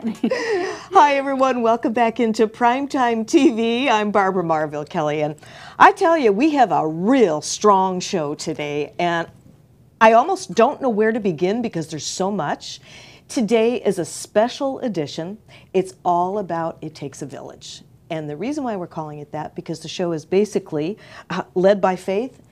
funny. Hi, everyone. Welcome back into Primetime TV. I'm Barbara Marville Kelly, and I tell you, we have a real strong show today, and I almost don't know where to begin because there's so much. Today is a special edition. It's all about It Takes a Village. And the reason why we're calling it that, because the show is basically led by faith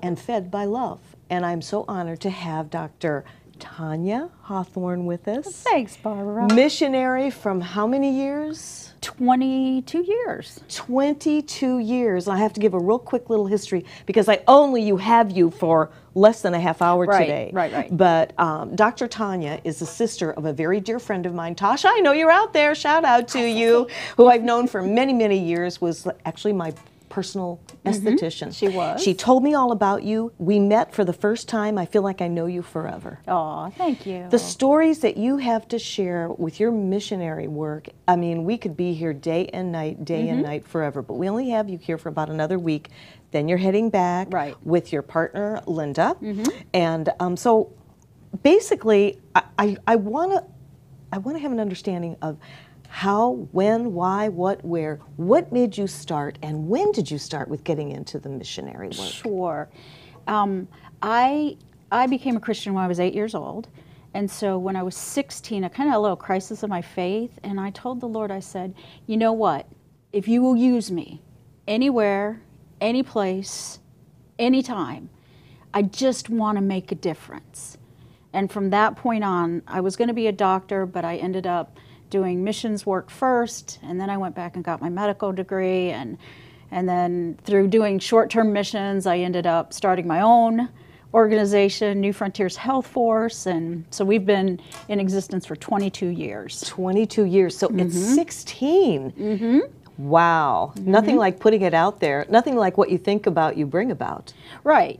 and fed by love. And I'm so honored to have Dr. Tonya Hawthorne with us. Thanks, Barbara. Missionary from how many years? 22 years. 22 years. I have to give a real quick little history because I only have you for less than a half hour today. Right. But Dr. Tonya is the sister of a very dear friend of mine, Tasha. I know you're out there. Shout out to you, who I've known for many, many years, was actually my personal esthetician. She was. She told me all about you. We met for the first time. I feel like I know you forever. Oh, thank you. The stories that you have to share with your missionary work, I mean, we could be here day and night forever, but we only have you here for about another week. Then you're heading back with your partner, Linda. And so basically, I want to have an understanding of how, when, why, what, where. What made you start, and when did you start with getting into the missionary work? Sure. I became a Christian when I was 8 years old. And so when I was 16, I kind of had a little crisis of my faith. And I told the Lord, I said, you know what? If you will use me anywhere, any place, anytime, I just want to make a difference. And from that point on, I was going to be a doctor, but I ended up doing missions work first, and then I went back and got my medical degree, and then through doing short-term missions, I ended up starting my own organization, New Frontiers Health Force, and so we've been in existence for 22 years. 22 years, so it's 16. Wow. Nothing like putting it out there. Nothing like what you think about, you bring about. Right.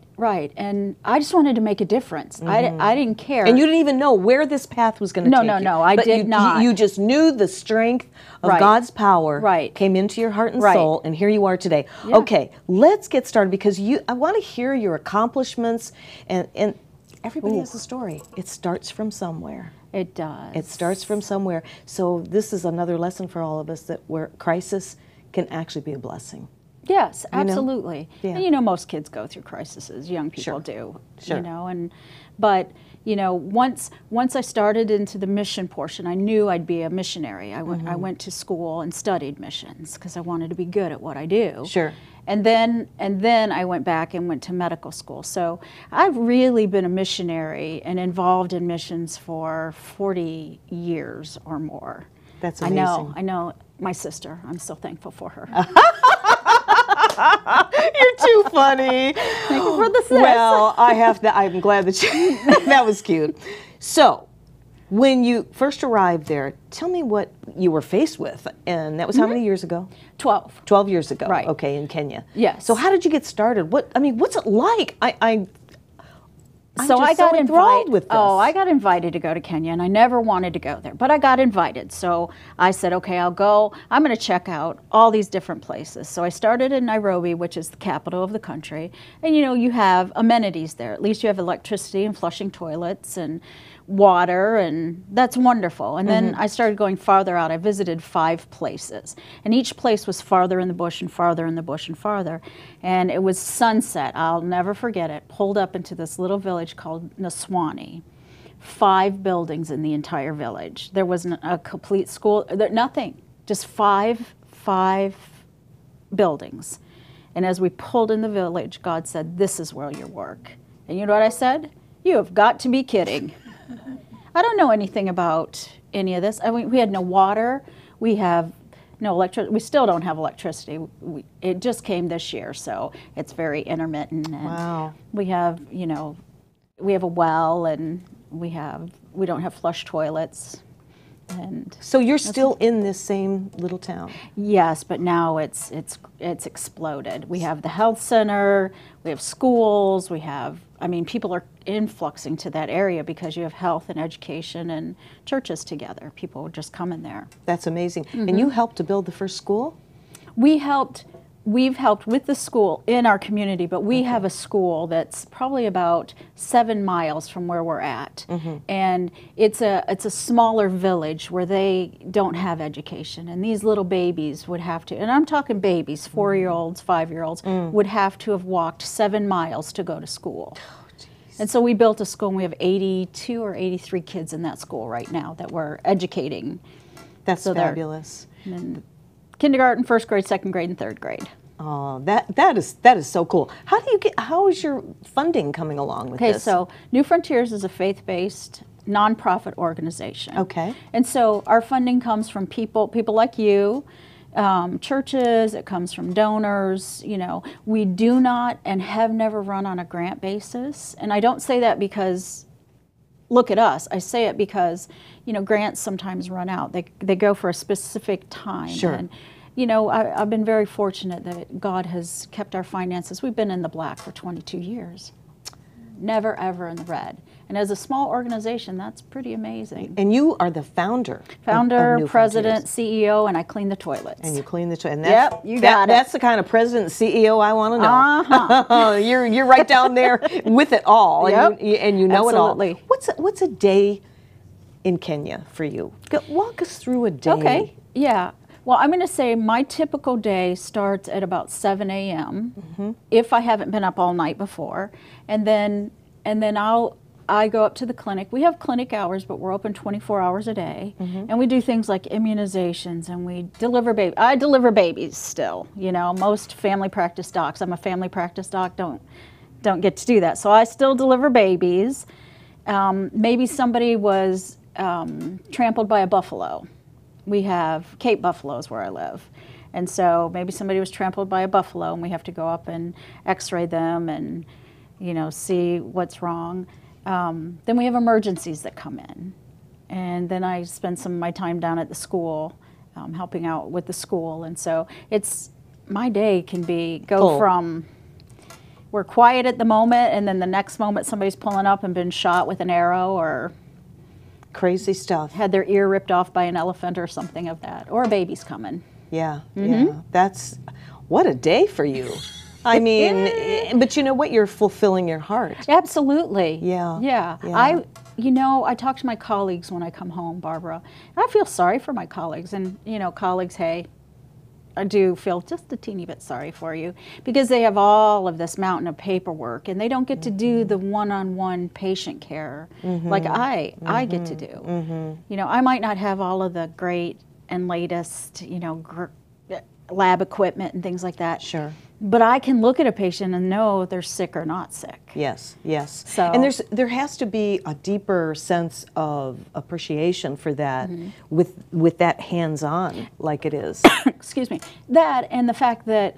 And I just wanted to make a difference. I didn't care. And you didn't even know where this path was going to take you. No, I did not. You just knew the strength of God's power came into your heart and soul, and here you are today. Yeah. Okay, let's get started because I want to hear your accomplishments, and everybody has a story. It starts from somewhere. It does. It starts from somewhere. So this is another lesson for all of us, that where crisis can actually be a blessing. Yes, absolutely. Yeah. And most kids go through crises. Young people do. Sure. But once I started into the mission portion, I knew I'd be a missionary. I went to school and studied missions because I wanted to be good at what I do. Sure. And then I went back and went to medical school. So I've really been a missionary and involved in missions for 40 years or more. That's amazing. I know. My sister, I'm so thankful for her. You're too funny. Thank you for the sis. Well, I'm glad that that was cute. So, when you first arrived there, tell me what you were faced with. And that was how many years ago? 12. 12 years ago. Right. Okay, in Kenya. Yes. So how did you get started? What's it like? I got invited with this. Oh, I got invited to go to Kenya, and I never wanted to go there, but I got invited. So I said, okay, I'll go. I'm going to check out all these different places. So I started in Nairobi, which is the capital of the country, and you have amenities there. At least you have electricity and flushing toilets and water, and that's wonderful. And then I started going farther out. I visited 5 places, and each place was farther in the bush and farther in the bush and farther. And it was sunset. I'll never forget it. Pulled up into this little village called Naswani. 5 buildings in the entire village. There wasn't a complete school, nothing. Just five buildings. And as we pulled in the village, God said, "This is where you work." And you know what I said? You have got to be kidding. I don't know anything about any of this. We had no water. We have no electricity. We still don't have electricity. It just came this year, so it's very intermittent. And wow. We have, we have a well, and we don't have flush toilets. And so you're still in this same little town? Yes, but now it's exploded. We have the health center, we have schools, people are influxing to that area because you have health and education and churches together. People just come in there. That's amazing. And you helped to build the first school? We helped we've helped with the school in our community, but we have a school that's probably about 7 miles from where we're at. And it's a smaller village where they don't have education. And these little babies would have to, and I'm talking babies, 4-year-olds, 5-year-olds, would have to have walked 7 miles to go to school. And so we built a school, and we have 82 or 83 kids in that school right now that we're educating. That's fabulous. And kindergarten, first grade, second grade, and third grade. Oh, that is so cool. How is your funding coming along with this? Okay, so New Frontiers is a faith-based nonprofit organization. Okay. And so our funding comes from people like you, churches, it comes from donors. You know, we do not and have never run on a grant basis. And I don't say that because, look at us. I say it because, you know, grants sometimes run out. They go for a specific time. Sure. And, you know, I've been very fortunate that God has kept our finances. We've been in the black for 22 years. Never, ever in the red. And as a small organization, that's pretty amazing. And you are the founder. Founder, of New president, Frontiers. CEO, and I clean the toilets. And you clean the toilet. And Yep, you got it. That's the kind of president and CEO I want to know. You're right down there with it all. Yep. And you know Absolutely. it all. What's a day in Kenya for you? Walk us through a day. Okay. Yeah. Well, I'm going to say my typical day starts at about 7 a.m. If I haven't been up all night before, and then I go up to the clinic. We have clinic hours, but we're open 24 hours a day, and we do things like immunizations, and we deliver babies. I deliver babies still. You know, most family practice docs. I'm a family practice doc. Don't get to do that, so I still deliver babies. Maybe somebody was trampled by a buffalo. We have Cape buffaloes where I live. And so maybe somebody was trampled by a buffalo, and we have to go up and x-ray them and, you know, see what's wrong. Then we have emergencies that come in. And then I spend some of my time down at the school, helping out with the school. And so my day can go from, we're quiet at the moment, and then the next moment somebody's pulling up and been shot with an arrow or crazy stuff. Had their ear ripped off by an elephant or something of that. Or a baby's coming. Yeah, yeah. What a day for you. I mean, but you know what? You're fulfilling your heart. Absolutely. Yeah. Yeah. I talk to my colleagues when I come home, Barbara. And I feel sorry for my colleagues. And, you know, colleagues, hey, I do feel just a teeny bit sorry for you because they have all of this mountain of paperwork and they don't get to do the one-on-one patient care like I get to do. You know, I might not have all of the great and latest, you know, lab equipment and things like that. Sure. But I can look at a patient and know they're sick or not sick. Yes, yes. So, and there has to be a deeper sense of appreciation for that with that hands-on like it is. Excuse me. That and the fact that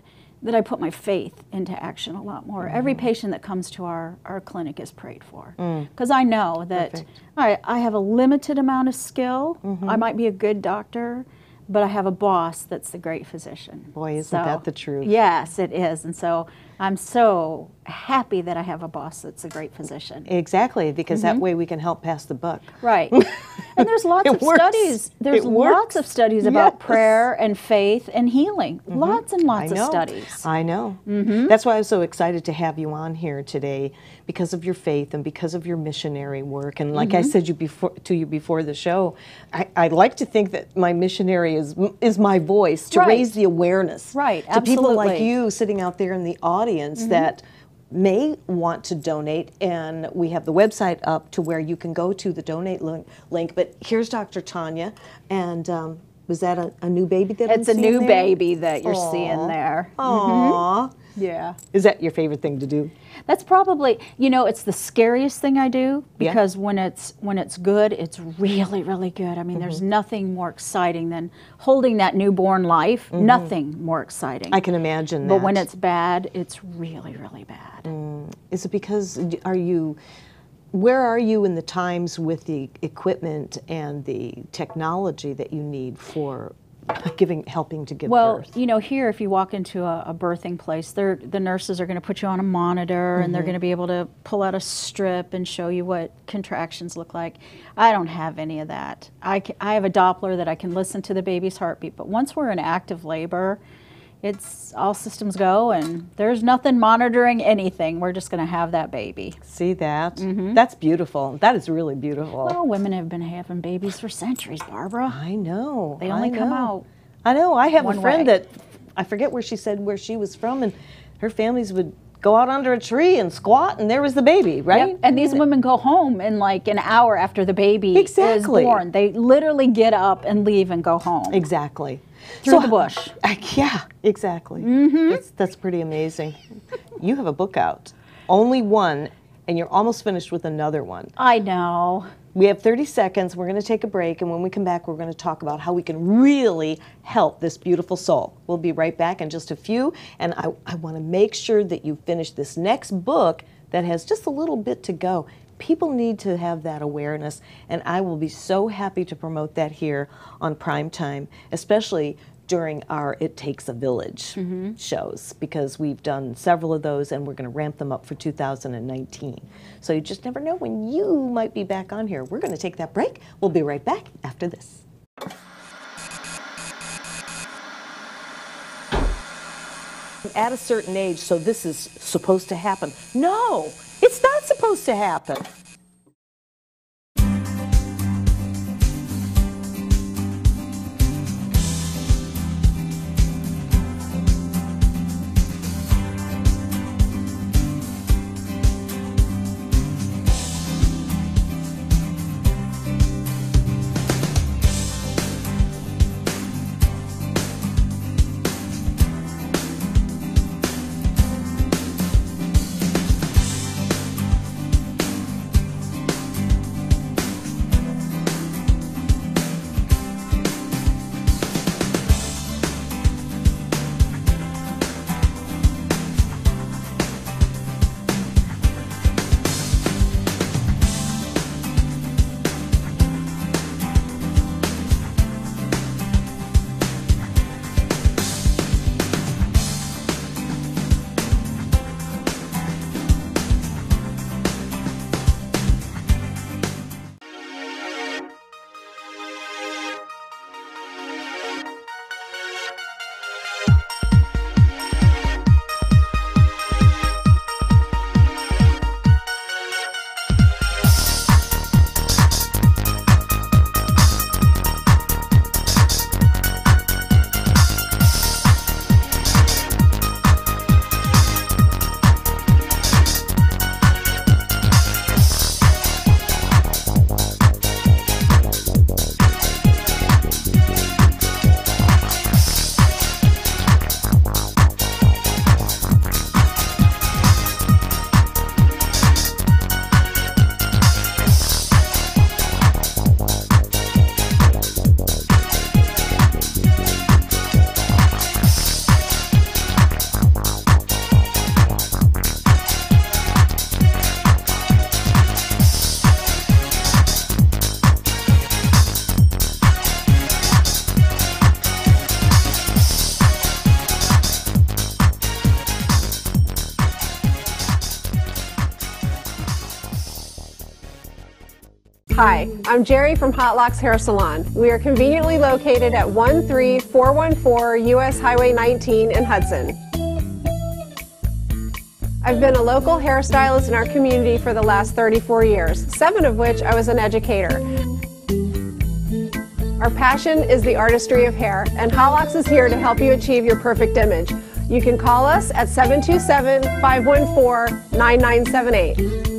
I put my faith into action a lot more. Every patient that comes to our clinic is prayed for. Because I know that I have a limited amount of skill. I might be a good doctor, but I have a boss that's the great physician. Boy, isn't that the truth? Yes, it is. And so I'm so happy that I have a boss that's a great physician. Exactly, because that way we can help pass the buck. Right. And there's lots of studies. There's lots of studies about prayer and faith and healing. Lots and lots of studies. I know. That's why I was so excited to have you on here today, because of your faith and because of your missionary work. And like I said to you before the show, I like to think that my missionary is my voice to raise the awareness to people like you sitting out there in the audience that may want to donate, and we have the website up to where you can go to the donate link. But here's Dr. Tonya, and was that a new baby that it's I'm seeing a new there? Baby that you're seeing there. Aww. Yeah. Is that your favorite thing to do? That's probably, you know, it's the scariest thing I do because when it's good, it's really, really good. I mean, there's nothing more exciting than holding that newborn life. Nothing more exciting. I can imagine that. But when it's bad, it's really, really bad. Is it because where are you in the times with the equipment and the technology that you need for helping to give birth? Well, you know, here if you walk into a birthing place, the nurses are going to put you on a monitor and they're going to be able to pull out a strip and show you what contractions look like. I don't have any of that. I have a Doppler that I can listen to the baby's heartbeat, but once we're in active labor, it's all systems go, and there's nothing monitoring anything. We're just going to have that baby. See that? That's beautiful. That is really beautiful. Well, women have been having babies for centuries, Barbara. I know. They only come out. I know. I have a friend way. that, I forget where she said where she was from, and her families would go out under a tree and squat, and there was the baby, right? Yep. And these women go home in like an hour after the baby is born. They literally get up and leave and go home. Exactly. Through the bush. Yeah, exactly. That's pretty amazing. You have a book out. Only one, and you're almost finished with another one. I know. We have 30 seconds. We're going to take a break, and when we come back, we're going to talk about how we can really help this beautiful soul. We'll be right back in just a few, and I want to make sure that you finish this next book that has just a little bit to go. People need to have that awareness, and I will be so happy to promote that here on Prime Time, especially during our It Takes a Village shows, because we've done several of those and we're going to ramp them up for 2019. So you just never know when you might be back on here. We're going to take that break. We'll be right back after this. At a certain age, so this is supposed to happen. No, it's not supposed to happen. Hi, I'm Jerry from Hot Locks Hair Salon. We are conveniently located at 13414 US Highway 19 in Hudson. I've been a local hairstylist in our community for the last 34 years, 7 of which I was an educator. Our passion is the artistry of hair, and Hot Locks is here to help you achieve your perfect image. You can call us at 727-514-9978.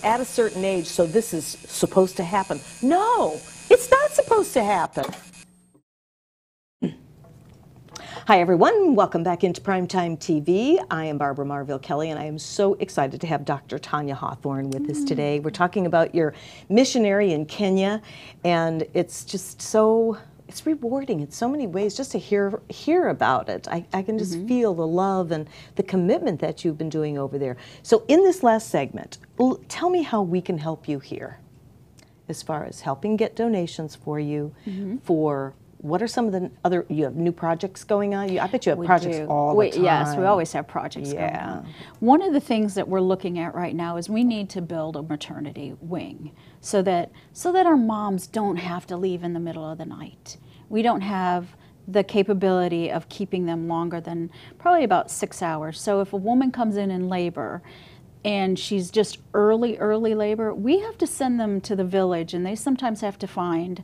At a certain age, so this is supposed to happen. No, it's not supposed to happen. Hi everyone, welcome back into Primetime TV. I am Barbara Marville Kelly and I am so excited to have Dr. Tonya Hawthorne with us today. We're talking about your missionary in Kenya, and it's just so, it's rewarding in so many ways just to hear about it. I can just feel the love and the commitment that you've been doing over there. So in this last segment, tell me how we can help you here as far as helping get donations for you, for what are some of the other, you have new projects going on? I bet you have projects all the time. Yes, we always have projects going on. One of the things that we're looking at right now is we need to build a maternity wing so that our moms don't have to leave in the middle of the night. We don't have the capability of keeping them longer than probably about 6 hours. So if a woman comes in labor and she's just early labor, we have to send them to the village, and they sometimes have to find,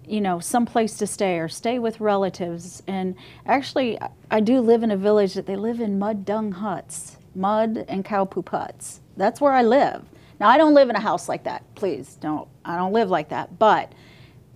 you know, some place to stay or stay with relatives. And actually, I do live in a village that they live in mud dung huts, mud and cow poop huts. That's where I live. Now, I don't live in a house like that. Please don't. I don't live like that. But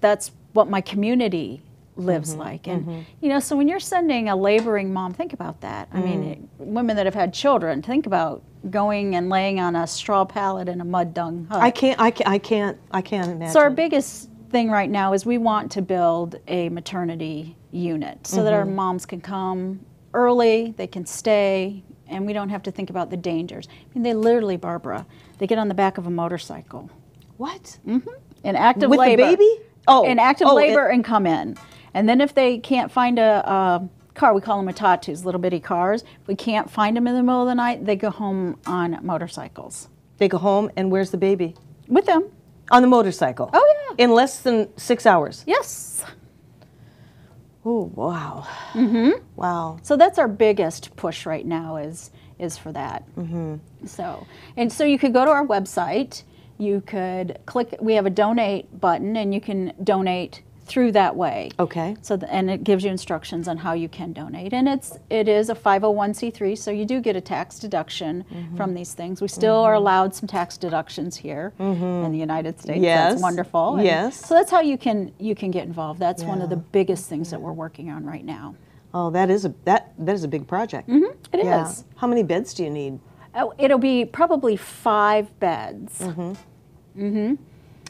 that's what my community lives like. And, you know, so when you're sending a laboring mom, think about that. I mean, women that have had children, think about going and laying on a straw pallet in a mud dung hut. I can't imagine. So our biggest thing right now is we want to build a maternity unit so that our moms can come early, they can stay, and we don't have to think about the dangers. I mean, they literally, Barbara, they get on the back of a motorcycle. What? In active With labor. the baby? Oh. In active labor and come in. And then if they can't find a car, we call them matatus, little bitty cars. If we can't find them in the middle of the night, they go home on motorcycles. They go home, and where's the baby? With them. On the motorcycle? Oh, yeah. In less than 6 hours? Yes. Oh, wow. Wow. So that's our biggest push right now is for that. So you could go to our website, you could click, we have a donate button, and you can donate through that way. Okay. So and it gives you instructions on how you can donate, and it is a 501c3, so you do get a tax deduction from these things. We still are allowed some tax deductions here in the United States. Yes. That's wonderful. And yes. So that's how you can get involved. That's one of the biggest things that we're working on right now. Oh, that is a big project. It is. How many beds do you need? Oh, it'll be probably 5 beds.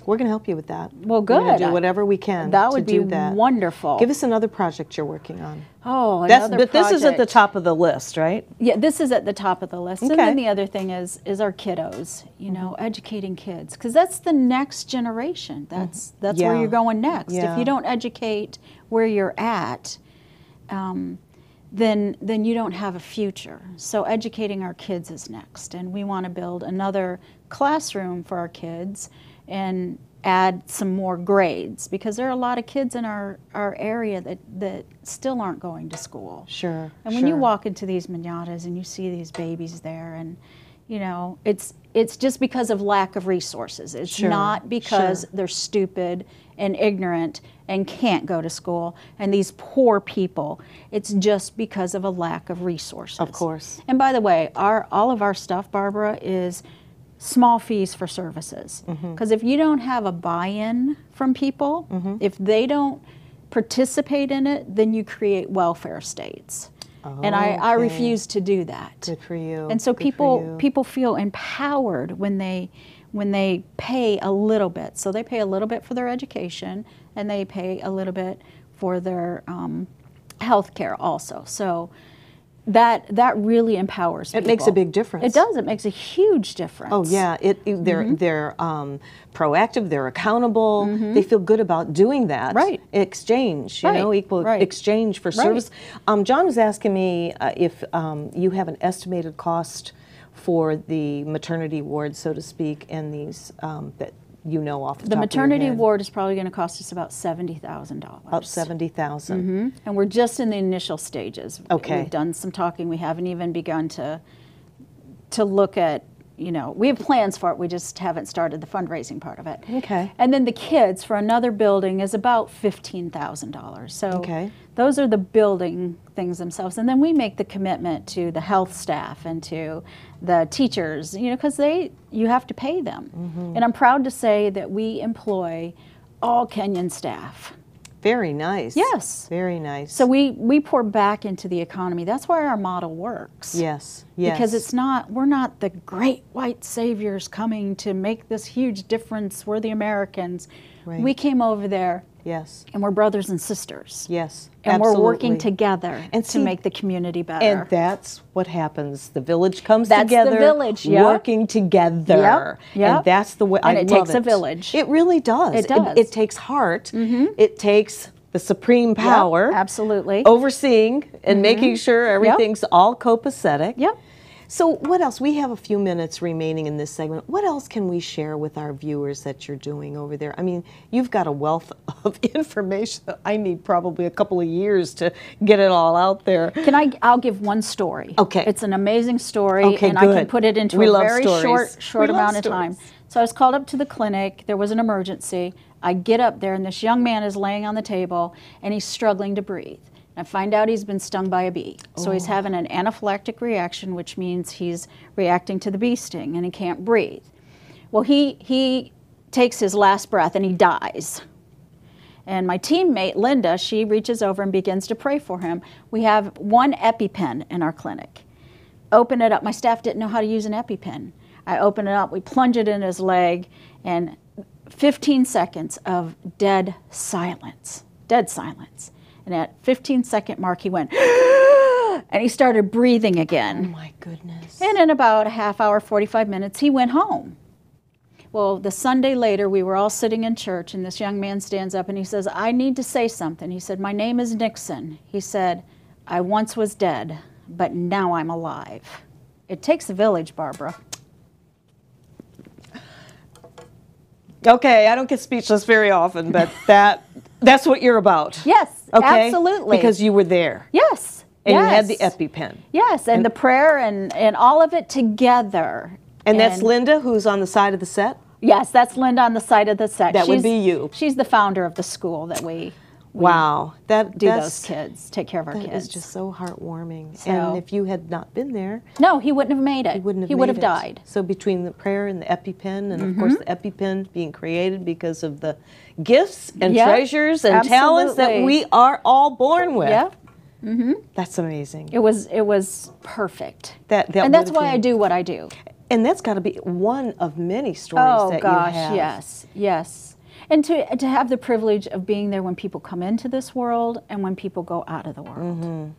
We're going to help you with that. Well, We're going good. to do whatever we can That would to do be that. wonderful. Give us another project you're working on. Oh, another But this is at the project. top of the list, right? Yeah, this is at the top of the list. Okay. And then the other thing is our kiddos, you know, educating kids. Because that's the next generation. That's where Yeah. you're going next. Yeah. If you don't educate where you're at, then you don't have a future. So educating our kids is next. And we want to build another classroom for our kids and add some more grades, because there are a lot of kids in our area that still aren't going to school. Sure. And when you walk into these manadas and you see these babies there, and you know, it's just because of lack of resources. It's not because they're stupid and ignorant and can't go to school and these poor people. It's just because of a lack of resources. Of course. And by the way, all of our stuff, Barbara, is small fees for services. Because if you don't have a buy-in from people, if they don't participate in it, then you create welfare states. And I refuse to do that. Good for you. And so Good for you. people feel empowered when they pay a little bit. So they pay a little bit for their education, and they pay a little bit for their health care also. So that really empowers people. It makes a big difference. It does. It makes a huge difference. Oh yeah, they're proactive. They're accountable. They feel good about doing that. Right. Exchange, you know, equal exchange for service. John was asking me if you have an estimated cost for the maternity ward, so to speak, and these that you know off the top The of your maternity head. ward is probably going to cost us about $70,000. About $70,000. And we're just in the initial stages. Okay. We've done some talking. We haven't even begun to look at, you know, we have plans for it. We just haven't started the fundraising part of it. Okay. And then the kids for another building is about $15,000. So those are the building things themselves. And then we make the commitment to the health staff and to the teachers, you know, because you have to pay them. And I'm proud to say that we employ all Kenyan staff. Very nice. Yes. Very nice. So we pour back into the economy. That's why our model works. Yes. Yes. Because we're not the great white saviors coming to make this huge difference. We're the Americans. Right. We came over there. Yes. And we're brothers and sisters. Yes. And absolutely. we're working together to make the community better. And that's what happens. The village comes That's together. the village, yep. Working together. Yep. Yep. And that's the way and I it love takes a village. It really does. It does. It takes heart. It takes the supreme power. Yep, absolutely. Overseeing and making sure everything's all copacetic. Yep. So what else? We have a few minutes remaining in this segment. What else can we share with our viewers that you're doing over there? I mean, you've got a wealth of information. I need probably a couple of years to get it all out there. I'll give one story. Okay. It's an amazing story, Okay, and good. I can put it into We a love very stories. short We love amount of time. stories. So I was called up to the clinic. There was an emergency. I get up there, and this young man is laying on the table, and he's struggling to breathe. I find out he's been stung by a bee. So he's having an anaphylactic reaction, which means he's reacting to the bee sting and he can't breathe. Well, he takes his last breath and he dies. And my teammate, Linda, she reaches over and begins to pray for him. We have one EpiPen in our clinic. Open it up. My staff didn't know how to use an EpiPen. I open it up, we plunge it in his leg, and 15 seconds of dead silence. And at 15-second mark, he went, and he started breathing again. Oh my goodness. And in about a half hour, 45 minutes, he went home. Well, the Sunday later, we were all sitting in church, and this young man stands up and he says, I need to say something. He said, my name is Nixon. He said, I once was dead, but now I'm alive. It takes a village, Barbara. Okay, I don't get speechless very often, but that's what you're about. Yes, okay? absolutely. Because you were there. Yes. And yes. you had the EpiPen. Yes, and the prayer and all of it together. And that's Linda, who's on the side of the set? Yes, that's Linda on the side of the set. That would be you. She's the founder of the school that we wow, those kids, take care of our kids. That is just so heartwarming. So, and if you had not been there, no, he wouldn't have made it. He would have died. So between the prayer and the EpiPen, and of course the EpiPen being created because of the gifts and treasures and talents that we are all born with. Yeah. That's amazing. It was perfect. And that's why I do what I do. And that's got to be one of many stories that you have. Yes, yes. And to have the privilege of being there when people come into this world and when people go out of the world.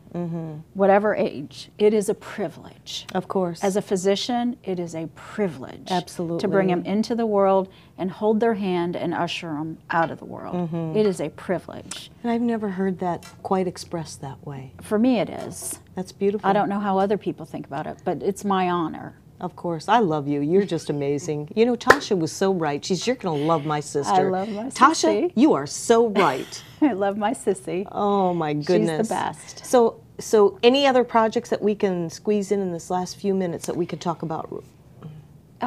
Whatever age, it is a privilege. Of course. As a physician, it is a privilege. Absolutely. To bring them into the world and hold their hand and usher them out of the world. It is a privilege. And I've never heard that quite expressed that way. For me, it is. That's beautiful. I don't know how other people think about it, but it's my honor. Of course. I love you. You're just amazing. You know, Tasha was so right. You're going to love my sister. I love my Tasha, sissy. you are so right. I love my sissy. Oh, my goodness. She's the best. So any other projects that we can squeeze in this last few minutes that we could talk about?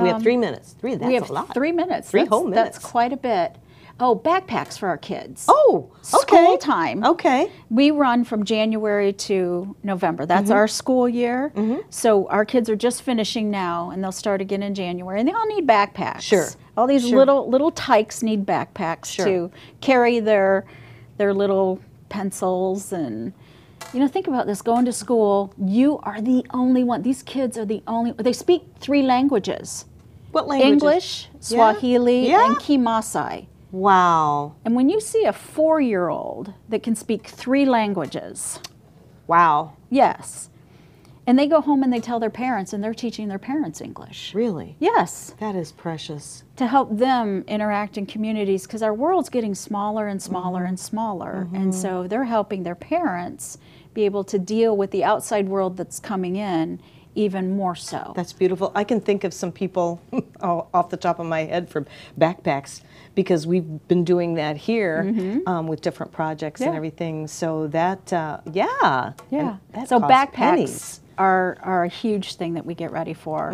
We have 3 minutes. That's we have a lot. 3 minutes. Three whole minutes. That's quite a bit. Oh, backpacks for our kids. Oh, okay. School time. Okay. We run from January to November. That's our school year. So our kids are just finishing now, and they'll start again in January. And they all need backpacks. Sure. All these little tykes need backpacks to carry their little pencils and. You know, think about this, going to school, you are the only one. These kids are the only, they speak 3 languages. What languages? English, Swahili, Yeah. and Kimasai. Wow. And when you see a 4-year-old that can speak 3 languages, wow. yes, and they go home and they tell their parents, and they're teaching their parents English. Really? Yes. That is precious. To help them interact in communities, because our world's getting smaller and smaller and smaller, and so they're helping their parents be able to deal with the outside world that's coming in even more so. That's beautiful. I can think of some people off the top of my head for backpacks, because we've been doing that here with different projects and everything. So that, yeah. That So costs backpacks pennies. are a huge thing that we get ready for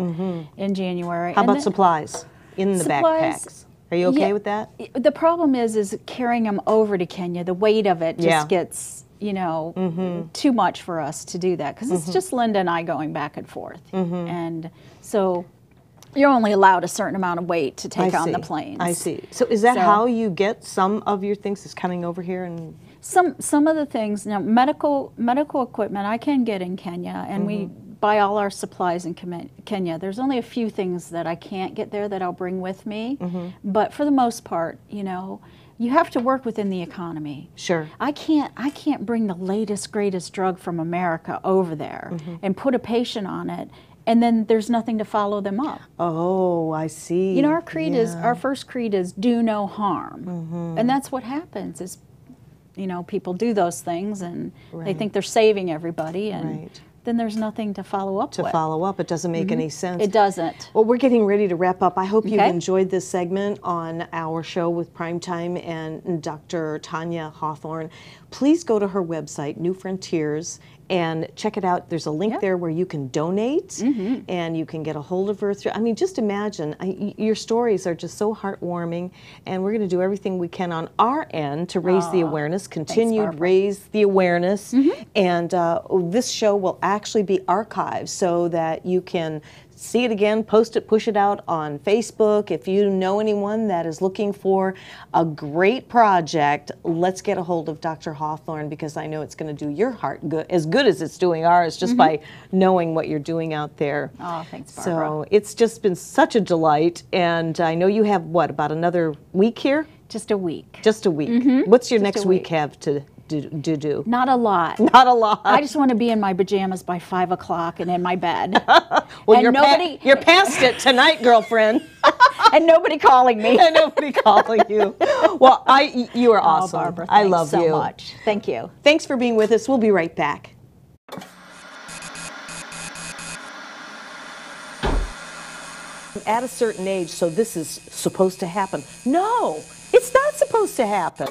in January. How about supplies in the backpacks? Are you okay with that? The problem is carrying them over to Kenya. The weight of it just gets, you know, too much for us to do that, because it's just Linda and I going back and forth. And so you're only allowed a certain amount of weight to take on the see. planes. I see. So is that So- how you get some of your things is coming over here? And Some of the things, now medical equipment I can get in Kenya, and we buy all our supplies in Kenya. There's only a few things that I can't get there that I'll bring with me, but for the most part, you know, you have to work within the economy. Sure. I can't bring the latest greatest drug from America over there and put a patient on it, and then there's nothing to follow them up. Oh, I see. You know, our first creed is do no harm, and that's what happens is, you know, people do those things and they think they're saving everybody, and then there's nothing to follow up with. It doesn't make any sense. It doesn't. Well, we're getting ready to wrap up. I hope you've Okay. enjoyed this segment on our show with Primetime and Dr. Tonya Hawthorne. Please go to her website, New Frontiers, and check it out. There's a link there where you can donate and you can get a hold of her. I mean, just imagine, your stories are just so heartwarming, and we're going to do everything we can on our end to raise the awareness, continue to raise the awareness, and this show will actually be archived so that you can see it again, post it, push it out on Facebook. If you know anyone that is looking for a great project, let's get a hold of Dr. Hawthorne, because I know it's going to do your heart good as it's doing ours, just by knowing what you're doing out there. Oh, thanks, Barbara. So it's just been such a delight, and I know you have, what, about another week here? Just a week. Just a week. What's your Just next a week week. have to do? Not a lot. Not a lot. I just want to be in my pajamas by 5 o'clock and in my bed. Well, and you're past it tonight, girlfriend. and nobody calling me. And nobody calling you. Well, you are awesome. Oh, Barbara, I thanks love so you. much. Thank you. Thanks for being with us. We'll be right back. At a certain age, so this is supposed to happen. No, it's not supposed to happen.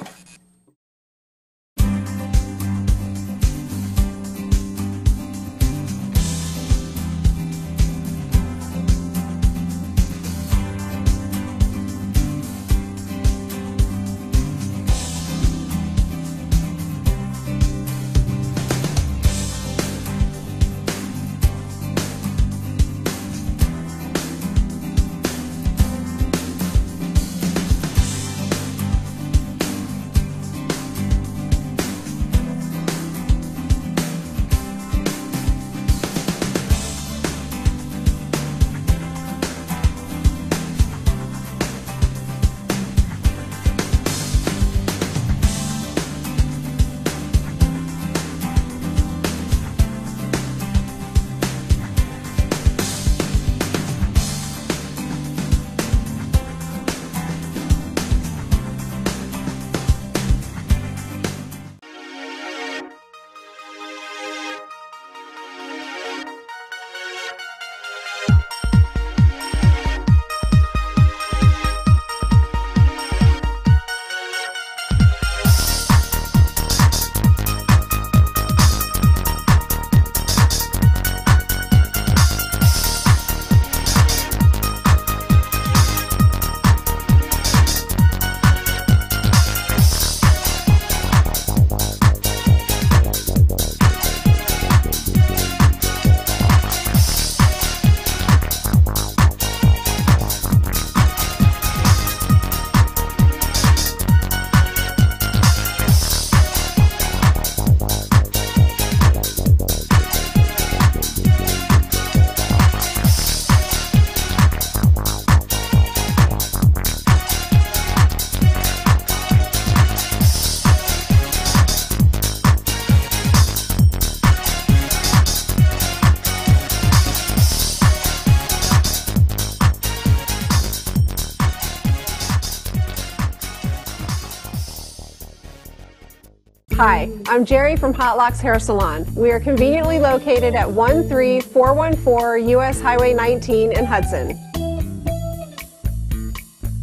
Hi, I'm Jerry from Hot Locks Hair Salon. We are conveniently located at 13414 US Highway 19 in Hudson.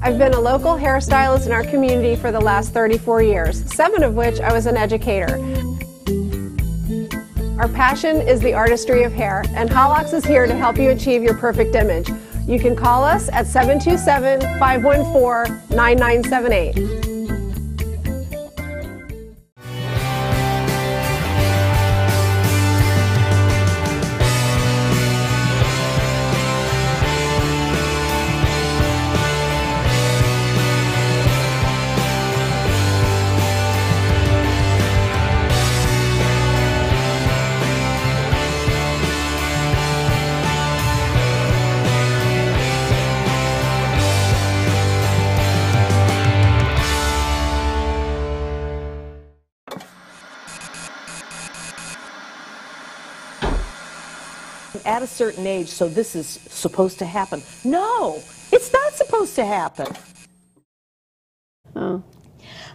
I've been a local hairstylist in our community for the last 34 years, 7 of which I was an educator. Our passion is the artistry of hair, and Hot Locks is here to help you achieve your perfect image. You can call us at 727-514-9978. At a certain age, so this is supposed to happen. No, it's not supposed to happen. Oh.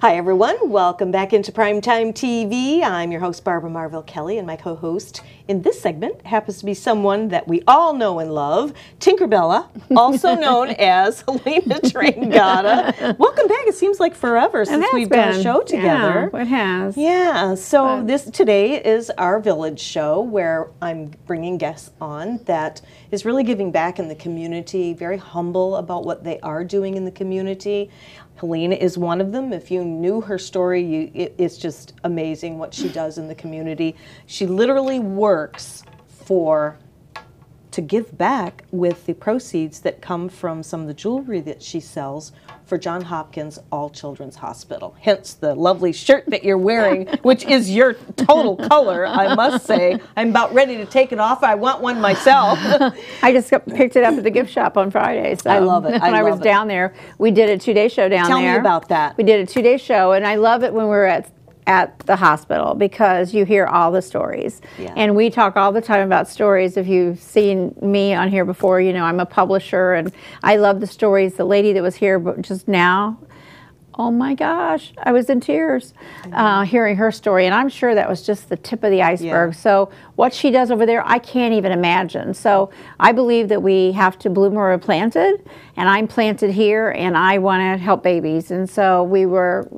Hi everyone, welcome back into Primetime TV. I'm your host Barbara Marville Kelly, and my co-host in this segment happens to be someone that we all know and love, Tinkerbella, also known as Helena Trangata. Welcome back. It seems like forever since we've done a show together. Yeah, it has. Yeah, so today is our village show where I'm bringing guests on that is really giving back in the community, very humble about what they are doing in the community. Helena is one of them. If you knew her story, it's just amazing what she does in the community. She literally works to give back with the proceeds that come from some of the jewelry that she sells for Johns Hopkins All Children's Hospital. Hence the lovely shirt that you're wearing, which is your total color, I must say. I'm about ready to take it off. I want one myself. I just picked it up at the gift shop on Friday. So I love it. When I was down there, we did a 2-day show down there. Tell me about that. We did a 2-day show, and I love it when we're at the hospital because you hear all the stories. Yeah. And we talk all the time about stories. If you've seen me on here before, you know I'm a publisher and I love the stories. The lady that was here just now, oh my gosh, I was in tears hearing her story, and I'm sure that was just the tip of the iceberg. Yeah. So what she does over there, I can't even imagine. So I believe that we have to bloom where we're planted, and I'm planted here, and I want to help babies. And so we were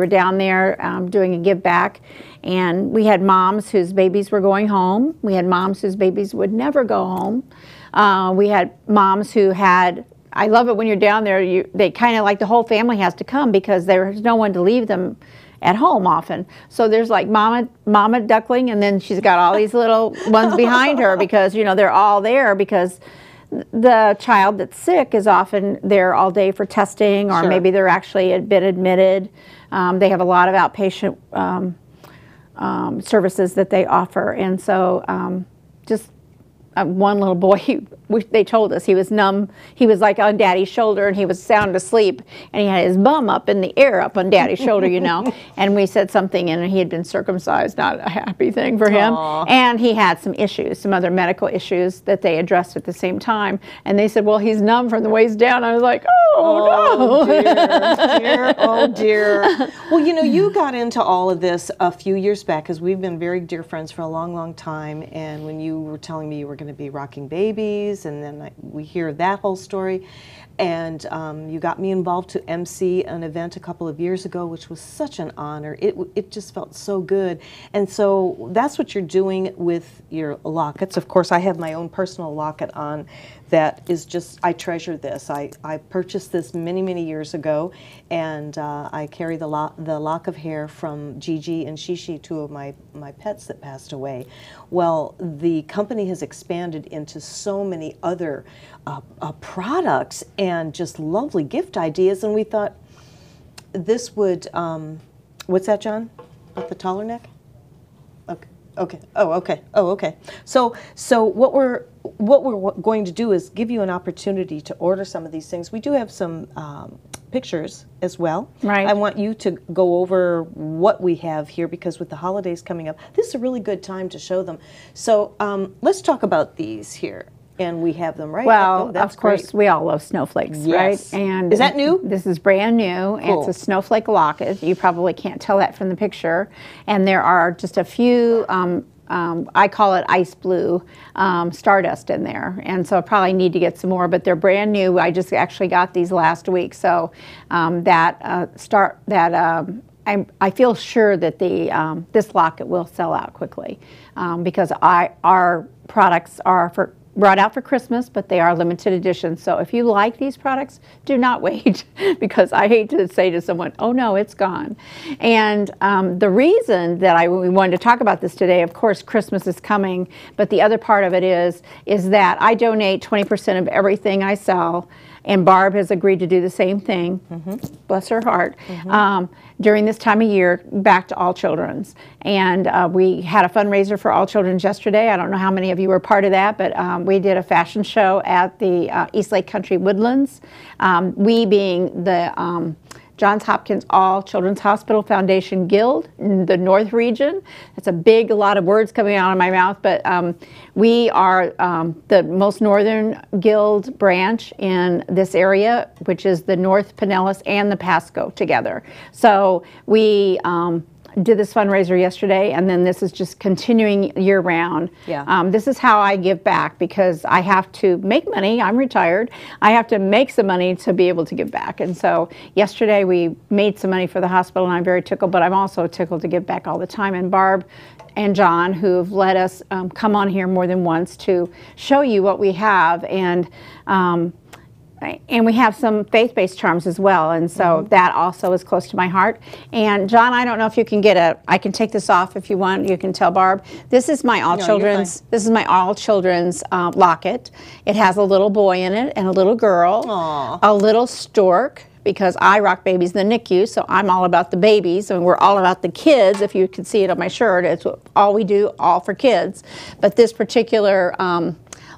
down there doing a give back, and we had moms whose babies were going home. We had moms whose babies would never go home. We had moms who had, I love it when you're down there, they kind of like the whole family has to come because there's no one to leave them at home often. So there's like mama duckling, and then she's got all these little ones behind her because, you know, they're all there because the child that's sick is often there all day for testing, or maybe they're actually been admitted. They have a lot of outpatient services that they offer. And so just one little boy, they told us he was numb. He was like on Daddy's shoulder, and he was sound asleep, and he had his bum up in the air up on Daddy's shoulder, you know. And we said something, and he had been circumcised, not a happy thing for him. Aww. And he had some issues, some other medical issues that they addressed at the same time. And they said, well, he's numb from the waist down. I was like, oh no. Dear, oh dear. Well, you know, you got into all of this a few years back because we've been very dear friends for a long, long time. And when you were telling me you were going to be rocking babies, and then we hear that whole story, and you got me involved to MC an event a couple of years ago, which was such an honor. It just felt so good. And so that's what you're doing with your lockets. Of course, I have my own personal locket on that is just, I treasure this. I purchased this many, many years ago, and I carry the lock of hair from Gigi and Shishi, two of my pets that passed away. Well, the company has expanded into so many other products and just lovely gift ideas, and we thought this would, what's that, John? About the taller neck? Okay. Okay. Oh, okay. Oh, okay. So what we're going to do is give you an opportunity to order some of these things. We do have some pictures as well. Right. I want you to go over what we have here because with the holidays coming up, this is a really good time to show them. So let's talk about these here. And we have them, right? Well, of course, we all love snowflakes, yes. right? And is that new? This is brand new. Cool. It's a snowflake locket. You probably can't tell that from the picture. And there are just a few, I call it ice blue, stardust in there. And so I probably need to get some more, but they're brand new. I just actually got these last week. So I feel sure that this locket will sell out quickly because our products are brought out for Christmas, but they are limited edition. So if you like these products, do not wait because I hate to say to someone, oh no, it's gone. And the reason that we wanted to talk about this today, of course, Christmas is coming, but the other part of it is that I donate 20% of everything I sell, and Barb has agreed to do the same thing, bless her heart, during this time of year back to All Children's. And we had a fundraiser for All Children's yesterday. I don't know how many of you were part of that, but we did a fashion show at the East Lake Country Woodlands. We being the Johns Hopkins All Children's Hospital Foundation Guild in the North region. It's a lot of words coming out of my mouth, but we are the most northern guild branch in this area, which is the North Pinellas and the Pasco together. So we did this fundraiser yesterday, and then this is just continuing year-round. Yeah. This is how I give back, because I have to make money. I'm retired. I have to make some money to be able to give back. And so yesterday we made some money for the hospital, and I'm very tickled, but I'm also tickled to give back all the time. And Barb and John, who've let us come on here more than once to show you what we have, and we have some faith-based charms as well, and so that also is close to my heart. And John, I don't know if you can I can take this off if you want. You can tell Barb. This is my all-children's. This is my all-children's locket. It has a little boy in it and a little girl, a little stork, because I rock babies in the NICU, so I'm all about the babies, and we're all about the kids. If you can see it on my shirt, it's all we do, all for kids. But this particular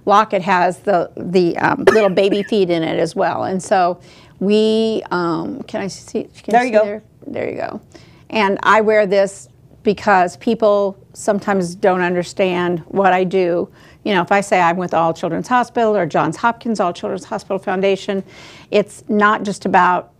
locket has the little baby feet in it as well, and so we can I see? There you go. There you go. And I wear this because people sometimes don't understand what I do. You know, if I say I'm with All Children's Hospital or Johns Hopkins All Children's Hospital Foundation, it's not just about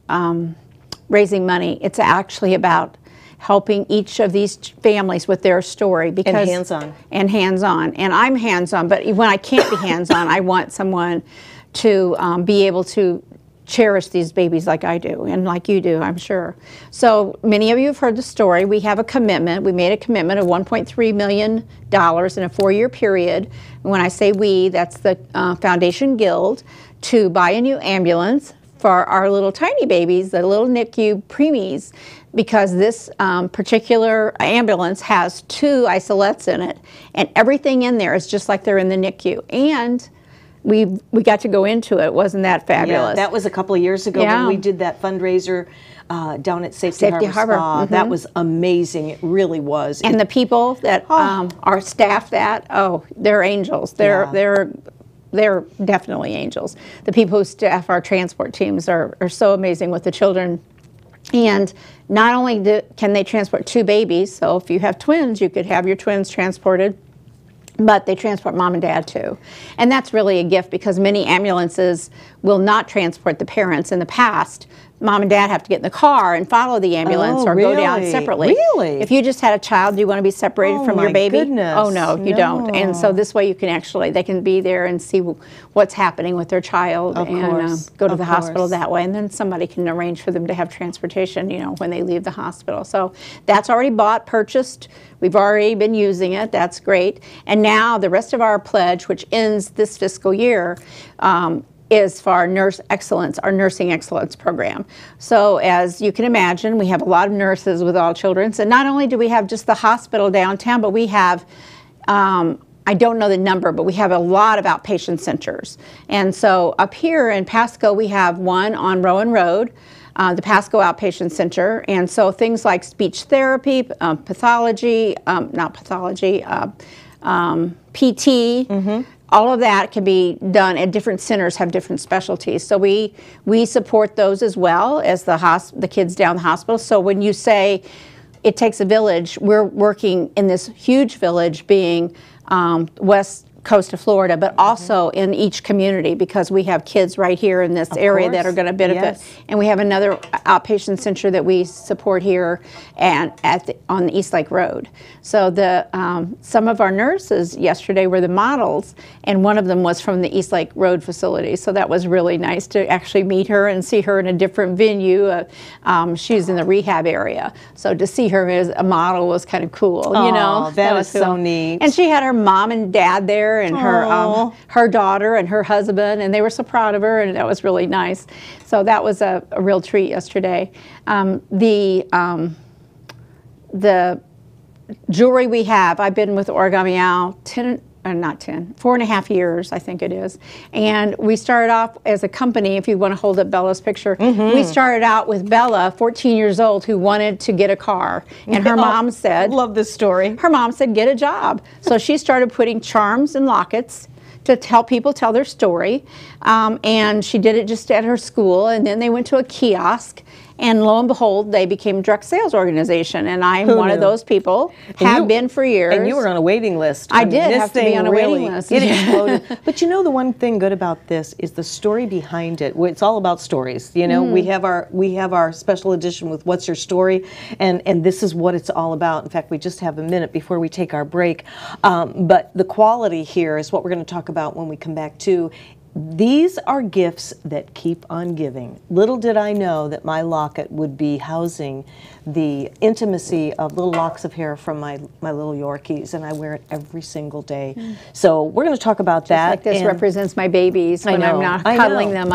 raising money. It's actually about helping each of these families with their story, because and hands-on. And hands-on. And I'm hands-on, but when I can't be hands-on, I want someone to be able to cherish these babies like I do, and like you do, I'm sure. So many of you have heard the story. We have a commitment. We made a commitment of $1.3 million in a 4-year period. And when I say we, that's the Foundation Guild, to buy a new ambulance for our little tiny babies, the little NICU preemies, because this particular ambulance has 2 isolettes in it, and everything in there is just like they're in the NICU. And we got to go into it. Wasn't that fabulous? Yeah, that was a couple of years ago when we did that fundraiser down at Safety Harbor Spa. That was amazing. It really was. And the people that are staff that, they're angels. They're definitely angels. The people who staff our transport teams are so amazing with the children. And not only can they transport 2 babies, so if you have twins, you could have your twins transported, but they transport mom and dad too. And that's really a gift, because many ambulances will not transport the parents. In the past, mom and dad have to get in the car and follow the ambulance or go down separately. Really? If you just had a child, do you want to be separated from your baby? Goodness. Oh no, you don't. And so this way you can actually, they can be there and see what's happening with their child, and go to the hospital that way. And then somebody can arrange for them to have transportation, you know, when they leave the hospital. So that's already bought, purchased. We've already been using it. That's great. And now the rest of our pledge, which ends this fiscal year, is for our nurse excellence, our nursing excellence program. So as you can imagine, we have a lot of nurses with All Children's, and not only do we have just the hospital downtown, but we have, I don't know the number, but we have a lot of outpatient centers. And so up here in Pasco, we have one on Rowan Road, the Pasco Outpatient Center, and so things like speech therapy, pathology, not pathology, PT, all of that can be done, and different centers have different specialties. So we support those as well as the kids down the hospital. So when you say it takes a village, we're working in this huge village being West Coast of Florida, but also in each community, because we have kids right here in this area that are going to benefit. Yes. And we have another outpatient center that we support here and on the East Lake Road. So some of our nurses yesterday were the models, and one of them was from the East Lake Road facility. So that was really nice to actually meet her and see her in a different venue. She's in the rehab area, so to see her as a model was kind of cool. You know, that was cool. so neat. And she had her mom and dad there, and her daughter and her husband, and they were so proud of her, and that was really nice. So that was a real treat yesterday. The jewelry we have, I've been with Origami Owl 4.5 years, I think it is. And we started off as a company, if you want to hold up Bella's picture, we started out with Bella, 14 years old, who wanted to get a car. And her mom said, love this story. Her mom said, get a job. So she started putting charms and lockets to help people tell their story. And she did it just at her school, and then they went to a kiosk. And lo and behold, they became a direct sales organization, and I'm Who one of knew? those people. Have been for years. And you were on a waiting list. I mean, did this have to be thing on a really, waiting list. It exploded. But you know, the one thing good about this is the story behind it. It's all about stories. You know, we have our special edition with What's Your Story, and this is what it's all about. In fact, we just have a minute before we take our break. But the quality here is what we're going to talk about when we come back too. These are gifts that keep on giving. Little did I know that my locket would be housing the intimacy of little locks of hair from my little Yorkies, and I wear it every single day. So we're going to talk about that. Like this represents my babies when I'm not cuddling them.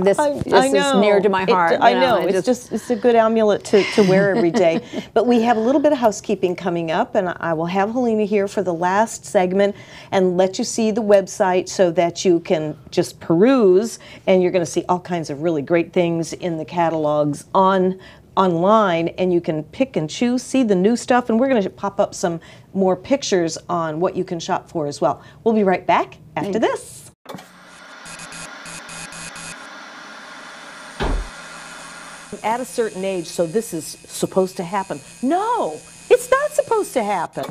This is near to my heart. I know. It's a good amulet to wear every day. But we have a little bit of housekeeping coming up, and I will have Helena here for the last segment and let you see the website so that you can just peruse, and you're going to see all kinds of really great things in the catalogs online, and you can pick and choose, see the new stuff, and we're going to pop up some more pictures on what you can shop for as well. We'll be right back after this. At a certain age, so this is supposed to happen. No, it's not supposed to happen.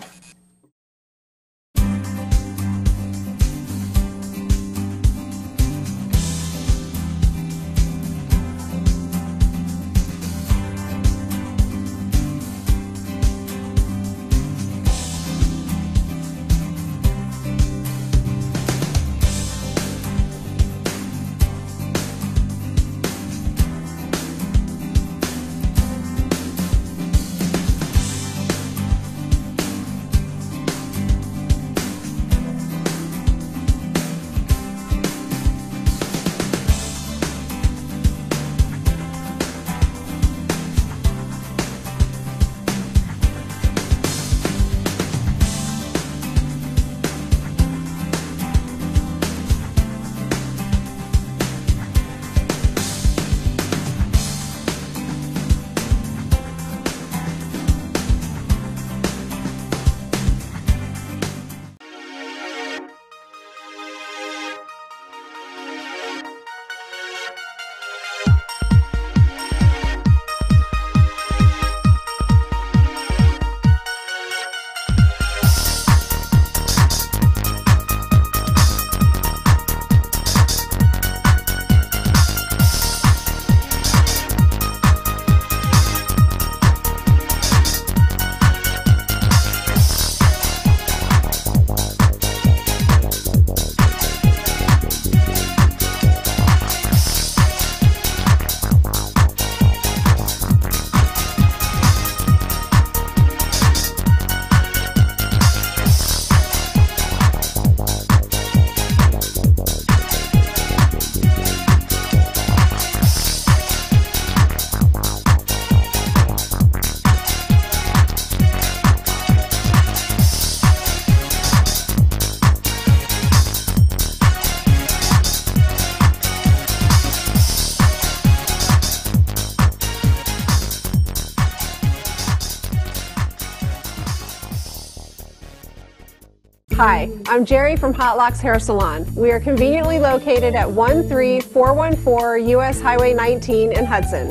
Hi, I'm Jerry from Hot Locks Hair Salon. We are conveniently located at 13414 US Highway 19 in Hudson.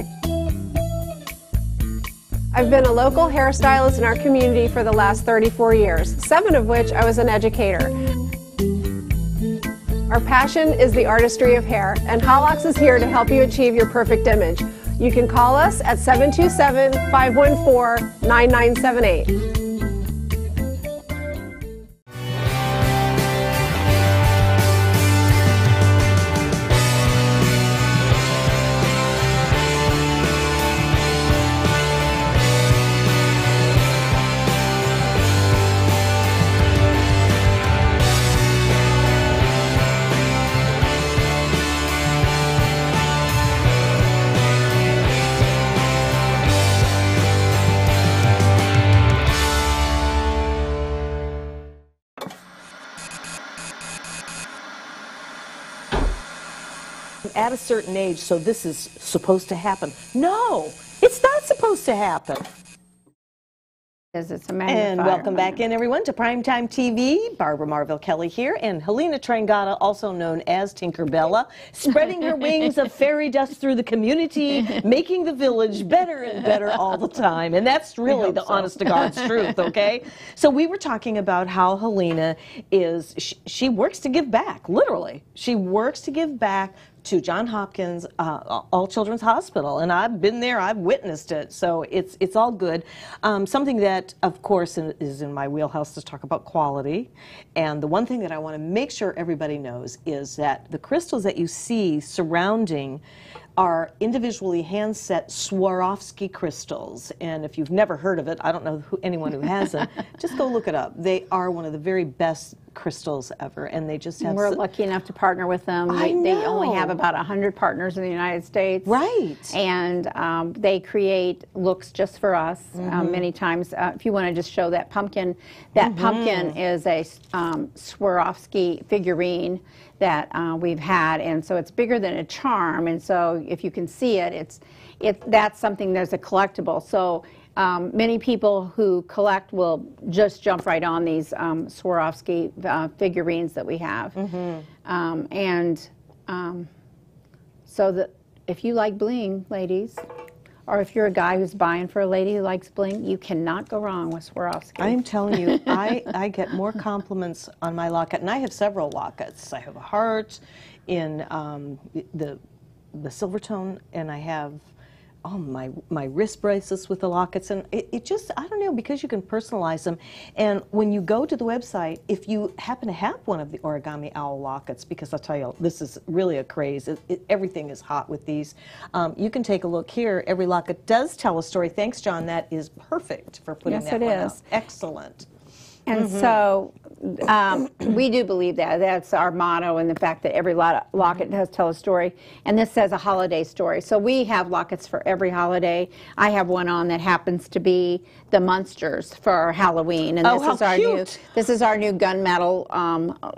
I've been a local hairstylist in our community for the last 34 years, 7 of which I was an educator. Our passion is the artistry of hair, and Hot Locks is here to help you achieve your perfect image. You can call us at 727-514-9978. At a certain age, so this is supposed to happen. No, it's not supposed to happen. It's a magnifier. And welcome back in, everyone, to Primetime TV. Barbara Marville Kelly here, and Helena Trangata, also known as Tinkerbella, spreading her wings of fairy dust through the community, making the village better and better all the time. And that's really the honest to God's truth, okay? So we were talking about how Helena is, she works to give back, literally. She works to give back to Johns Hopkins All Children's Hospital, and I've been there, I've witnessed it, so it's all good. Something that, of course, is in my wheelhouse to talk about quality, and the one thing that I want to make sure everybody knows is that the crystals that you see surrounding are individually hand-set Swarovski crystals, and if you've never heard of it, I don't know anyone who hasn't, just go look it up. They are one of the very best crystals ever, and they just have... We're lucky enough to partner with them. They only have about 100 partners in the United States. Right. And they create looks just for us many times. If you want to just show that pumpkin pumpkin is a Swarovski figurine that we've had, and so it's bigger than a charm, and so if you can see it, that's something that's a collectible. So many people who collect will just jump right on these Swarovski figurines that we have. So that if you like bling, ladies, or if you're a guy who's buying for a lady who likes bling, you cannot go wrong with Swarovski. I'm telling you, I get more compliments on my locket, and I have several lockets. I have a heart in the silver tone, and I have my wrist bracelets with the lockets, and it just, I don't know, because you can personalize them. And when you go to the website, if you happen to have one of the Origami Owl lockets, because I'll tell you, this is really a craze. Everything is hot with these. You can take a look here. Every locket does tell a story. Thanks, John. That is perfect for putting that one out. Excellent. And so we do believe that. That's our motto, and the fact that every locket does tell a story. And this says a holiday story. So we have lockets for every holiday. I have one on that happens to be the Munsters for Halloween. And this is our new gunmetal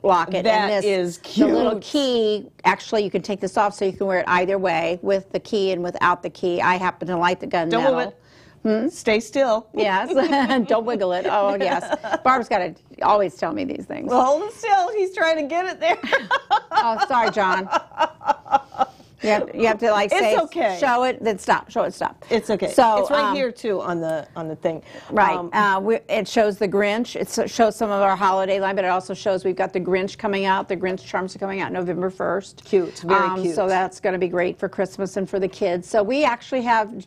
locket. That and is cute. The little key, actually you can take this off so you can wear it either way, with the key and without the key. I happen to like the gunmetal. Don't move it. Stay still. Yes. Don't wiggle it. Oh, yes. Barb's got to always tell me these things. Well, hold it still. He's trying to get it there. Oh, sorry, John. You have to like say, it's okay. Show it, then stop. Show it, stop. It's okay. So it's right here too on the thing. Right. It shows the Grinch. It shows some of our holiday line, but it also shows we've got the Grinch coming out. The Grinch charms are coming out November 1st. Cute. Very cute. So that's going to be great for Christmas and for the kids. So we actually have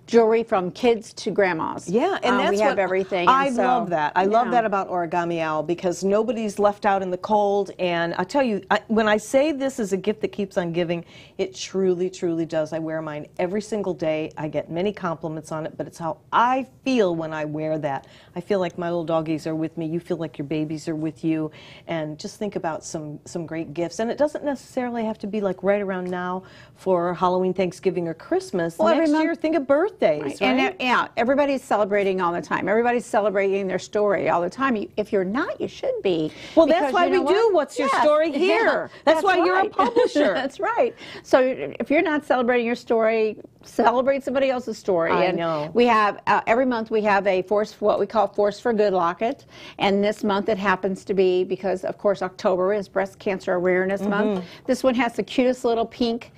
jewelry from kids to grandmas. Yeah, and that's we have everything. I love that. I love that about Origami Owl, because nobody's left out in the cold. And I tell you, when I say this is a gift that keeps on giving, it truly, truly does. I wear mine every single day. I get many compliments on it, but it's how I feel when I wear that. I feel like my little doggies are with me. You feel like your babies are with you. And just think about some great gifts. And it doesn't necessarily have to be like right around now for Halloween, Thanksgiving, or Christmas. Well, next year, think of birthdays. Right. And yeah, everybody's celebrating all the time. Everybody's celebrating their story all the time. If you're not, you should be. Well, that's why we do What's Your Story here. That's why you're a publisher. That's right. So if you're not celebrating your story, celebrate somebody else's story. I know. We have, every month we have a what we call Force for Good locket. And this month it happens to be, because of course October is Breast Cancer Awareness Month. This one has the cutest little pink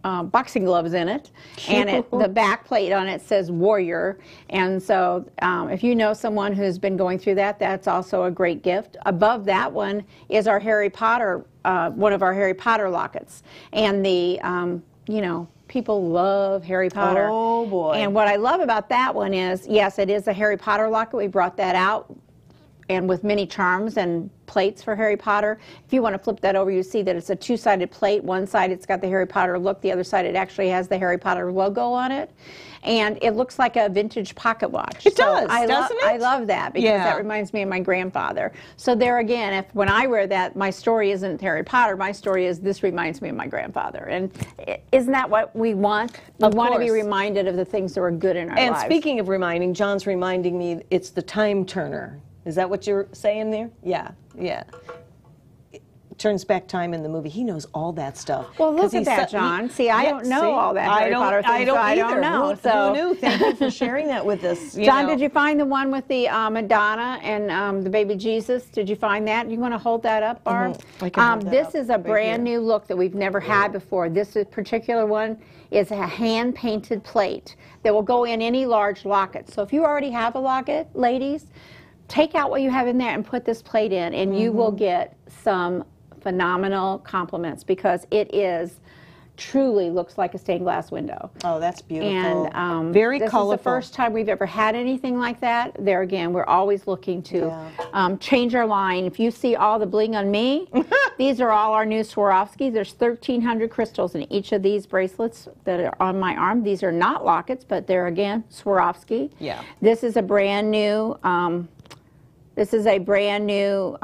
boxing gloves in it, and the back plate on it says Warrior. And so if you know someone who's been going through that, that's also a great gift. Above that one is our Harry Potter, one of our Harry Potter lockets. And the, you know, people love Harry Potter. Oh boy. And what I love about that one is, yes, it is a Harry Potter locket. We brought that out, and with many charms and plates for Harry Potter. If you want to flip that over, you see that it's a two-sided plate. One side it's got the Harry Potter look, the other side it actually has the Harry Potter logo on it. And it looks like a vintage pocket watch. It does, doesn't it? I love that, because that reminds me of my grandfather. So there again, when I wear that, my story isn't Harry Potter, my story is this reminds me of my grandfather. And isn't that what we want? We want to be reminded of the things that were good in our lives. And speaking of reminding, John's reminding me it's the time turner. Is that what you're saying there? Yeah, yeah. turns back time in the movie. He knows all that stuff. Well, look 'Cause at he's that, so- John. See, I don't know all that I Harry don't, Potter thing, I don't so I either. don't know. Who knew? Thank you for sharing that with us. John, did you find the one with the Madonna and the baby Jesus? Did you find that? You want to hold that up, Barb? I can hold that this up is a right brand here. new look that we've never had before. This particular one is a hand-painted plate that will go in any large locket. So if you already have a locket, ladies, take out what you have in there and put this plate in, and you will get some phenomenal compliments because it is truly looks like a stained glass window. Oh, that's beautiful. And very this colorful. is the first time we've ever had anything like that. There again, we're always looking to change our line. If you see all the bling on me, these are all our new Swarovski. There's 1,300 crystals in each of these bracelets that are on my arm. These are not lockets, but they're again Swarovski. Yeah. This is a brand new. This is a brand new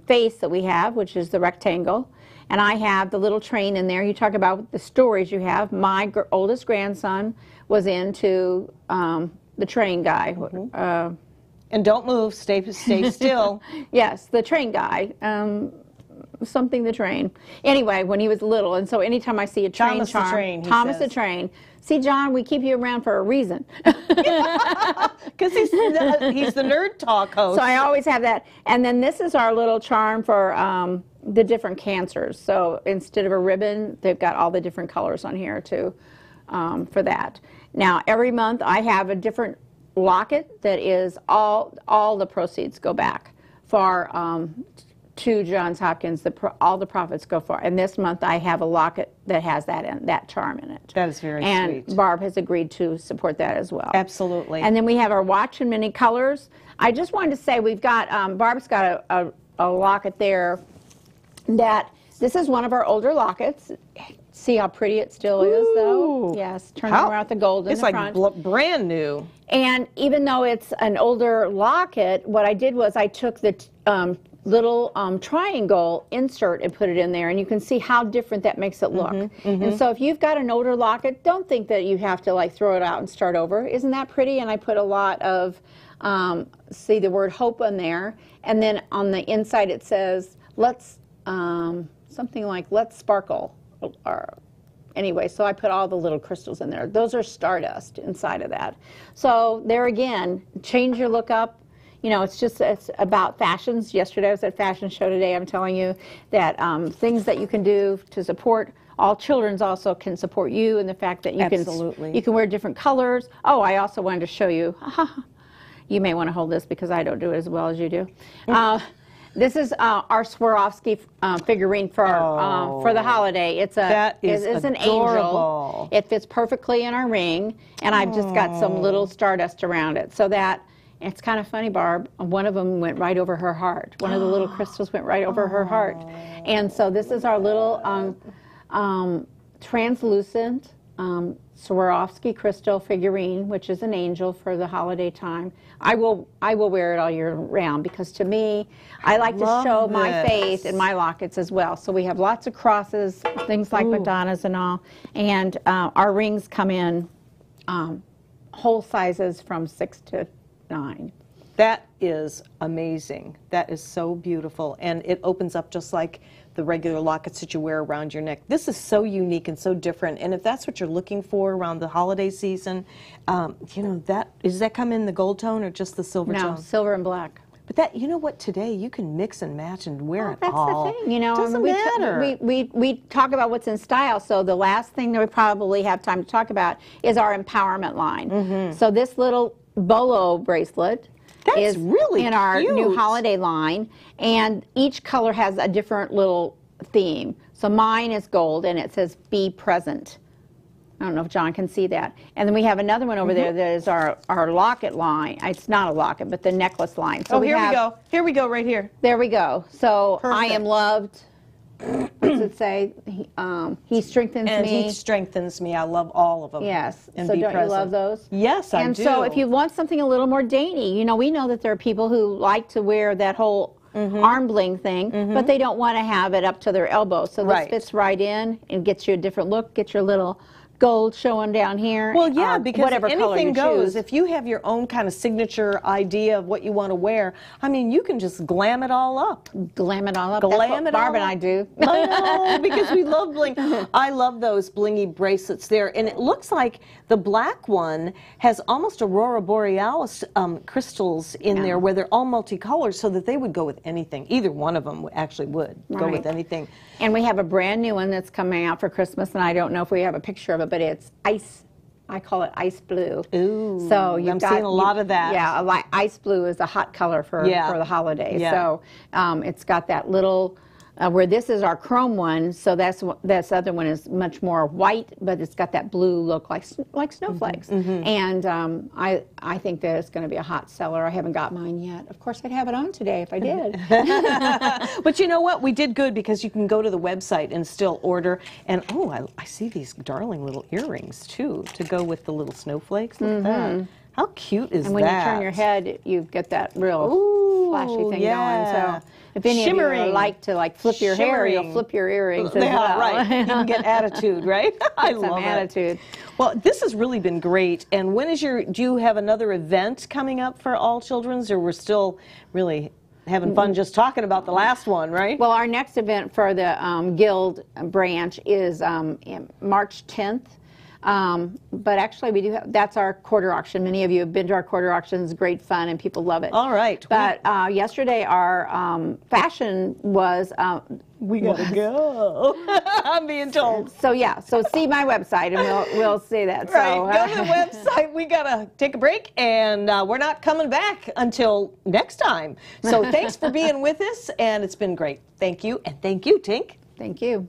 face that we have, which is the rectangle. And I have the little train in there. You talk about the stories you have. My oldest grandson was into the train guy. And don't move. Stay still. Yes, the train guy. Something the train. Anyway, when he was little. And so anytime I see a train Thomas charm. the Train, he Thomas says. the Train. See, John, we keep you around for a reason. Because he's the Nerd Talk host. So I always have that. And then this is our little charm for the different cancers. So instead of a ribbon, they've got all the different colors on here too for that. Now, every month I have a different locket that is all the proceeds go back for to Johns Hopkins. All the profits go for. And this month I have a locket that has that charm in it. That is very and sweet. Barb has agreed to support that as well. Absolutely. And then we have our watch in many colors. I just wanted to say we've got, Barb's got a locket there that, this is one of our older lockets. See how pretty it still is though? Yes, turning around the gold in the front. It's like brand new. And even though it's an older locket, what I did was I took the little triangle insert and put it in there, and you can see how different that makes it look. And so if you've got an older locket, don't think that you have to like throw it out and start over. Isn't that pretty? And I put a lot of, see the word hope on there, and then on the inside it says, let's, something like, let's sparkle. Or, anyway, so I put all the little crystals in there. Those are stardust inside of that. So there again, change your look up. You know, it's about fashions. Yesterday I was at a fashion show. Today I'm telling you that things that you can do to support all children's also can support you, and the fact that you can wear different colors. Oh, I also wanted to show you. You may want to hold this because I don't do it as well as you do. This is our Swarovski figurine for the holiday. It's an angel. It fits perfectly in our ring, and I've just got some little stardust around it. So that, it's kind of funny, Barb. One of them went right over her heart. One of the little crystals went right over her heart. And so this is our little translucent Swarovski crystal figurine, which is an angel for the holiday time. I will wear it all year round because to me, I like to show my faith in my lockets as well. So we have lots of crosses, things like Madonnas and all, and our rings come in whole sizes from 6 to 9. That is amazing. That is so beautiful, and it opens up just like the regular lockets that you wear around your neck. This is so unique and so different, and if that's what you're looking for around the holiday season, you know, does that come in the gold tone or just the silver tone? No, silver and black. But that, you know what, today you can mix and match and wear it that's all. That's the thing, you know. It doesn't matter. We talk about what's in style, so the last thing that we probably have time to talk about is our empowerment line. So this little bolo bracelet is really in our new holiday line, and each color has a different little theme. So mine is gold, and it says "Be Present." I don't know if John can see that. And then we have another one over there that is our locket line. It's not a locket, but the necklace line. So here we go. Here we go, right here. There we go. So Perfect. I am loved. What does it say? He strengthens and me. He strengthens me. I love all of them. Yes. And so be don't present. you love those? Yes, I do. And so if you want something a little more dainty, you know, we know that there are people who like to wear that whole arm bling thing, but they don't want to have it up to their elbows. So this fits right in and gets you a different look. Get your little gold showing down here. Well, yeah, because whatever color anything you goes. choose. If you have your own kind of signature idea of what you want to wear, I mean, you can just glam it all up. Glam it all up. Glam That's what it Barb all and I up. do. I know, because we love bling. I love those blingy bracelets there. And it looks like the black one has almost aurora borealis crystals in there where they're all multicolored, so that they would go with anything. Either one of them actually would go with anything. And we have a brand new one that's coming out for Christmas, and I don't know if we have a picture of it, but it's ice. I call it ice blue. Ooh, so I'm seeing a lot of that. Yeah, ice blue is a hot color for the holidays. Yeah. So it's got that little. Where this is our chrome one, so this other one is much more white, but it's got that blue look like snowflakes. And I think that it's going to be a hot seller. I haven't got mine yet. Of course, I'd have it on today if I did. But you know what? We did good, because you can go to the website and still order. And oh, I see these darling little earrings too to go with the little snowflakes. Look at that. How cute is that? And when you turn your head, you get that real flashy thing going. So if any of you like to flip your hair, you'll flip your earrings as well. Right. You can get attitude, right? I love attitude. Well, this has really been great. And when is do you have another event coming up for All Children's, or we're still really having fun just talking about the last one, right? Well, our next event for the Guild branch is March 10th. But actually, we do that's our quarter auction. Many of you have been to our quarter auctions. Great fun, and people love it. All right. But yesterday, our fashion was. We gotta go. I'm being told. So yeah, so see my website, and we'll see that. Right. So, Go to the website. We gotta take a break, and we're not coming back until next time. So thanks for being with us, and it's been great. Thank you, and thank you, Tink. Thank you.